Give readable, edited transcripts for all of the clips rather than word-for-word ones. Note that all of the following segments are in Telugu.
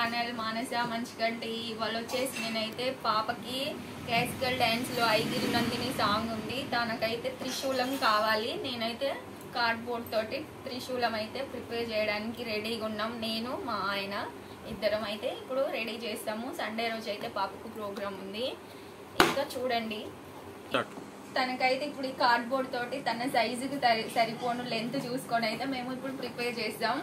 ఛానల్ మానస మంచిగంటి. ఇవాళ వచ్చేసి నేనైతే పాపకి క్లాసికల్ డ్యాన్స్లో ఐగిరి నందిని సాంగ్ ఉంది, తనకైతే త్రిశూలం కావాలి. నేనైతే కార్డ్బోర్డ్ తోటి త్రిశూలం అయితే ప్రిపేర్ చేయడానికి రెడీగా ఉన్నాం. నేను మా ఆయన ఇద్దరం అయితే ఇప్పుడు రెడీ చేస్తాము. సండే రోజు అయితే పాపకు ప్రోగ్రామ్ ఉంది. ఇంకా చూడండి, తనకైతే ఇప్పుడు ఈ కార్డ్బోర్డ్ తోటి తన సైజుకి సరిపోను లెంత్ చూసుకొని అయితే మేము ఇప్పుడు ప్రిపేర్ చేస్తాం.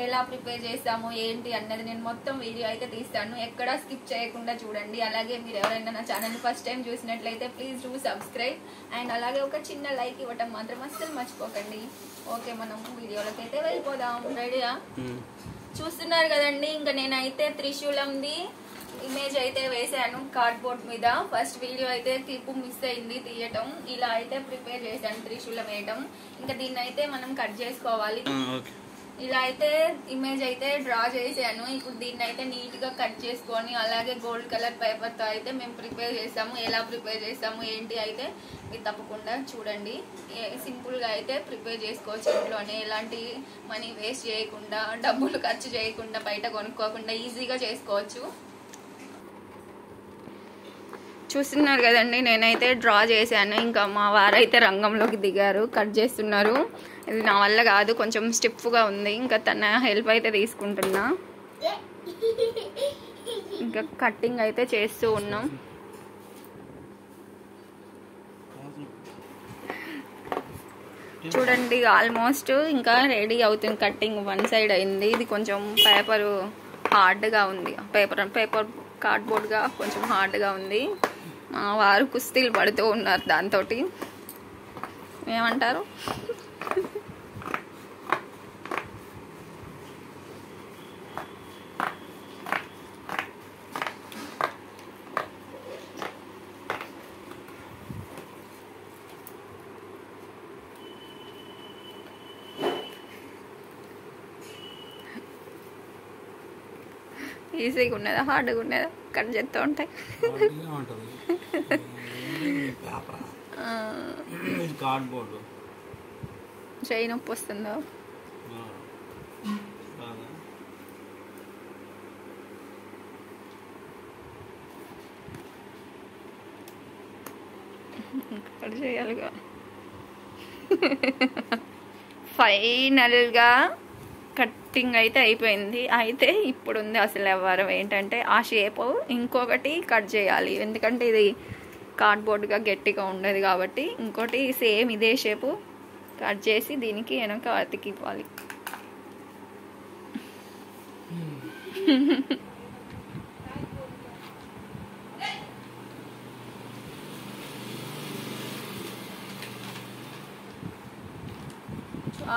ఎలా ప్రిపేర్ చేస్తాము ఏంటి అన్నది నేను మొత్తం వీడియో అయితే తీస్తాను, ఎక్కడా స్కిప్ చేయకుండా చూడండి. అలాగే మీరు ఎవరైనా నా ఛానల్ ఫస్ట్ టైం చూసినట్లయితే ప్లీజ్ డూ సబ్స్క్రైబ్ అండ్ అలాగే ఒక చిన్న లైక్ ఇవ్వటం మాత్రం అస్సలు మర్చిపోకండి. ఓకే, మనం వీడియోలోకి అయితే వెళ్ళిపోదాం. రెడీగా చూస్తున్నారు కదండి. ఇంకా నేనైతే త్రిశూలంది ఇమేజ్ అయితే వేసాను కార్డ్బోర్డ్ మీద. ఫస్ట్ వీడియో అయితే క్లిప్ మిస్ అయింది తీయటం. ఇలా అయితే ప్రిపేర్ చేశాను త్రిశూలం వేయటం. ఇంకా దీన్ని అయితే మనం కట్ చేసుకోవాలి. ఇలా అయితే ఇమేజ్ అయితే డ్రా చేశాను. ఇప్పుడు దీన్ని అయితే నీట్ గా కట్ చేసుకొని అలాగే గోల్డ్ కలర్ పేపర్ తో అయితే మేము ప్రిపేర్ చేస్తాము. ఎలా ప్రిపేర్ చేస్తాము ఏంటి అయితే మీరు తప్పకుండా చూడండి. సింపుల్ గా అయితే ప్రిపేర్ చేసుకోవచ్చు ఇంట్లోనే, ఎలాంటి మనీ వేస్ట్ చేయకుండా, డబ్బులు ఖర్చు చేయకుండా, బయట కొనుక్కోకుండా ఈజీగా చేసుకోవచ్చు. చూస్తున్నారు కదండి, నేనైతే డ్రా చేశాను. ఇంకా మా వారైతే రంగంలోకి దిగారు, కట్ చేస్తున్నారు. ఇది నా వల్ల కాదు, కొంచెం స్టిఫ్గా ఉంది. ఇంకా తన హెల్ప్ అయితే తీసుకుంటున్నా. ఇంకా కట్టింగ్ అయితే చేస్తూ ఉన్నాం. చూడండి, ఆల్మోస్ట్ ఇంకా రెడీ అవుతుంది. కట్టింగ్ వన్ సైడ్ అయింది. ఇది కొంచెం పేపర్ హార్డ్గా ఉంది, పేపర్ కార్డ్బోర్డ్గా కొంచెం హార్డ్గా ఉంది. మా వారు కుస్తీలు పడుతూ ఉన్నారు దాంతో. ఏమంటారు? ఈజీగా ఉన్నదా హార్డ్గా ఉన్నదా కట్ చేస్తూ ఉంటాయి? చేయి నొప్పి వస్తుందో? కట్ చేయాలిగా. ఫైనల్గా కట్టింగ్ అయితే అయిపోయింది. అయితే ఇప్పుడు ఉంది అసలు వ్యవహారం ఏంటంటే ఆ షేప్ ఇంకొకటి కట్ చేయాలి. ఎందుకంటే ఇది కార్డ్బోర్డ్గా గట్టిగా ఉండదు కాబట్టి ఇంకోటి సేమ్ ఇదే షేపు కట్ చేసి దీనికి వెనక అతికివ్వాలి.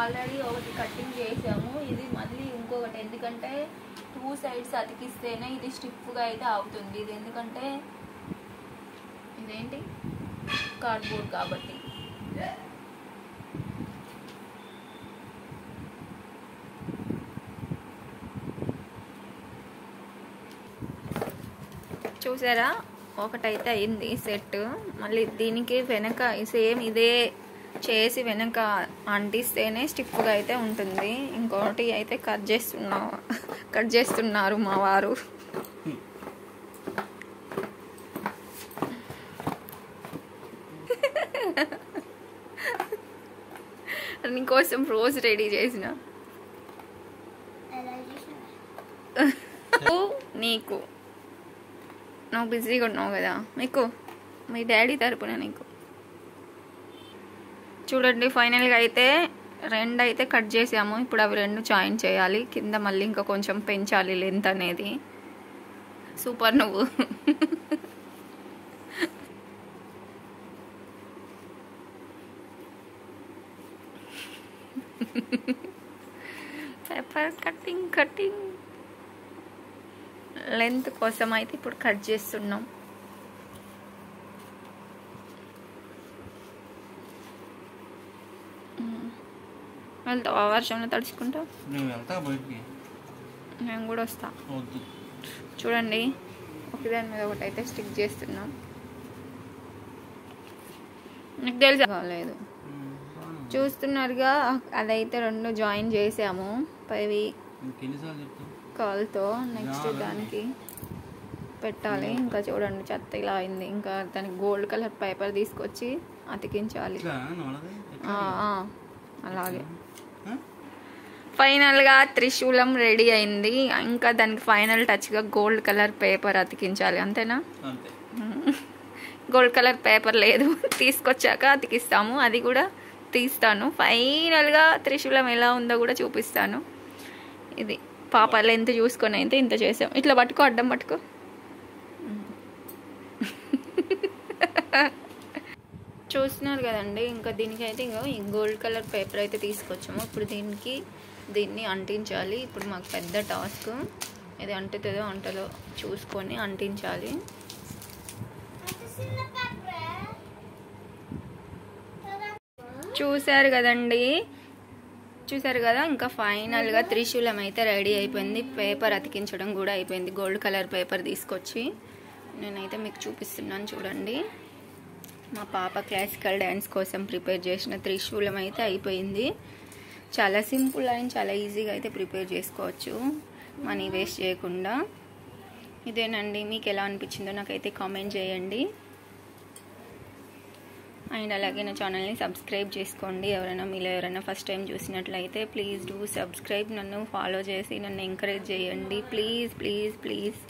ఆల్రెడీ ఒకటి కటింగ్ చేసాము, ఇది మళ్ళీ ఇంకొకటి. ఎందుకంటే 2 సైడ్స్ అతికిస్తేనే ఇది స్టిఫ్గా అయితే అవుతుంది. ఇది ఎందుకంటే ఇదేంటి కార్డ్బోర్డ్ కాబట్టి. చూసారా, ఒకటైతే అయింది సెట్. మళ్ళీ దీనికి వెనక సేమ్ ఇదే చేసి వెనక అంటిస్తేనే స్టిఫ్గా అయితే ఉంటుంది. ఇంకోటి అయితే కట్ చేస్తున్నారు మా వారు. నీకోసం రోజు రెడీ చేసిన నీకు, నువ్వు బిజీగా ఉన్నావు కదా, మీకు మీ డాడీ తరపున నీకు. చూడండి, ఫైనల్గా అయితే 2 అయితే కట్ చేసాము. ఇప్పుడు అవి 2 జాయిన్ చేయాలి. కింద మళ్ళీ ఇంకా కొంచెం పెంచాలి లెంత్ అనేది. సూపర్ నువ్వు. పేపర్ కటింగ్ లెంత్ కోసం అయితే ఇప్పుడు కట్ చేస్తున్నాం. వెళ్తావా వర్షంలో తడుచుకుంటా? నేను కూడా వస్తా. చూడండి, ఒకదాని మీద ఒకటి అయితే స్టిక్ చేస్తున్నాం. నీకు తెలుసా? కాలేదు, చూస్తున్నారుగా. అదైతే 2 జాయిన్ చేసాము. పైవి కాల్తో నెక్స్ట్ దానికి పెట్టాలి. ఇంకా చూడండి చెత్త ఇలా అయింది. ఇంకా దానికి గోల్డ్ కలర్ పేపర్ తీసుకొచ్చి అతికించాలి. అలాగే ఫైనల్గా త్రిశూలం రెడీ అయింది. ఇంకా దానికి ఫైనల్ టచ్గా గోల్డ్ కలర్ పేపర్ అతికించాలి. అంతేనా? గోల్డ్ కలర్ పేపర్ లేదు, తీసుకొచ్చాక అతికిస్తాము. అది కూడా తీస్తాను. ఫైనల్గా త్రిశూలం ఎలా ఉందో కూడా చూపిస్తాను. ఇది పాప లెంత్ చూసుకొని అయితే ఇంత చేసాం. ఇట్లా పట్టుకో, అడ్డం పట్టుకో. చూస్తున్నారు కదండి. ఇంకా దీనికి అయితే ఇంకా ఈ గోల్డ్ కలర్ పేపర్ అయితే తీసుకొచ్చాము. ఇప్పుడు దీన్ని అంటించాలి. ఇప్పుడు మాకు పెద్ద టాస్క్. ఇది అంటుతుందో అంటదో చూసుకొని అంటించాలి. చూసారు కదండి, చూసారు కదా. ఇంకా ఫైనల్గా త్రిశూలం అయితే రెడీ అయిపోయింది. పేపర్ అతికించడం కూడా అయిపోయింది. గోల్డ్ కలర్ పేపర్ తీసుకొచ్చి నేనైతే మీకు చూపిస్తున్నాను చూడండి. మా పాప క్లాసికల్ డ్యాన్స్ కోసం ప్రిపేర్ చేసిన త్రిశూలం అయితే అయిపోయింది. చాలా సింపుల్ అండ్ చాలా ఈజీగా అయితే ప్రిపేర్ చేసుకోవచ్చు, మనీ వేస్ట్ చేయకుండా. ఇదేనండి, మీకు ఎలా అనిపించిందో నాకైతే కామెంట్ చేయండి. అండ్ అలాగే నా ఛానల్ని సబ్స్క్రైబ్ చేసుకోండి. మీలో ఎవరైనా ఫస్ట్ టైం చూసినట్లయితే ప్లీజ్ డూ సబ్స్క్రైబ్. నన్ను ఫాలో చేసి నన్ను ఎంకరేజ్ చేయండి ప్లీజ్ ప్లీజ్ ప్లీజ్.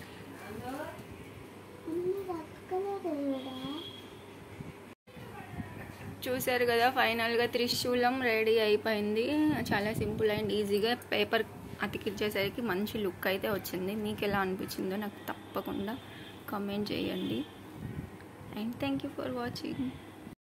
చూసారు కదా, ఫైనల్గా త్రిశూలం రెడీ అయిపోయింది. చాలా సింపుల్ అండ్ ఈజీగా పేపర్ అతికించేసరికి మంచి లుక్ అయితే వచ్చింది. మీకు ఎలా అనిపించిందో నాకు తప్పకుండా కామెంట్ చేయండి. And thank you for watching.